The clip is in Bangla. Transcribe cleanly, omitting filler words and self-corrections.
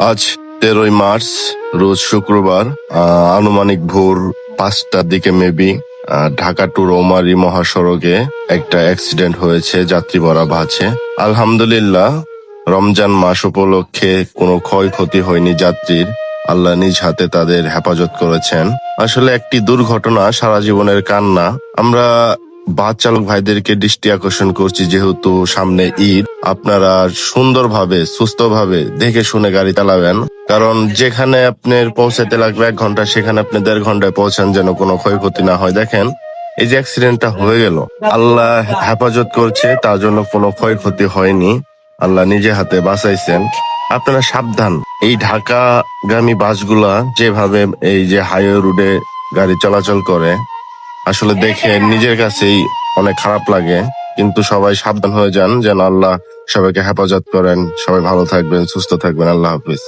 আজ 13ই মার্চ রোজ শুক্রবার আনুমানিক ভোর 5টার দিকে মেবি ঢাকা টু রৌমারী মহাসড়কে একটা অ্যাক্সিডেন্ট হয়েছে যাত্রী ভরা বাসে। আলহামদুলিল্লাহ, রমজান মাস উপলক্ষে কোনো ক্ষয়ক্ষতি হয়নি যাত্রীর। আল্লাহ নিজ হাতে তাদের হেফাজত করেছেন। আসলে একটি দুর্ঘটনা সারা জীবনের কান্না। আমরা বাস চালক ভাইদেরকে দৃষ্টি আকর্ষণ করছি, যেহেতু সামনে ঈদ, আপনারা সুন্দরভাবে সুস্থভাবে দেখে শুনে গাড়ি চালাবেন। কারণ যেখানে আপনার পৌঁছাতে লাগবে 1 ঘন্টা, সেখানে আপনি 1.5 ঘন্টায় পৌঁছান, যেন কোনো ক্ষয়ক্ষতি না হয়। দেখেন, এই যে অ্যাক্সিডেন্টটা হয়ে গেল, আল্লাহ হেফাজত করছে, তার জন্য কোনো ক্ষয়ক্ষতি হয়নি। আল্লাহ নিজে হাতে বাঁচাইছেন। আপনারা সাবধান। এই ঢাকাগামী বাসগুলা যেভাবে এই যে হাইওয়ে রোডে গাড়ি চলাচল করে, আসলে দেখে নিজের কাছেই অনেক খারাপ লাগে। কিন্তু সবাই সাবধান হয়ে যান, যেন আল্লাহ সবাইকে হেফাজত করেন। সবাই ভালো থাকবেন, সুস্থ থাকবেন। আল্লাহ হাফিজ।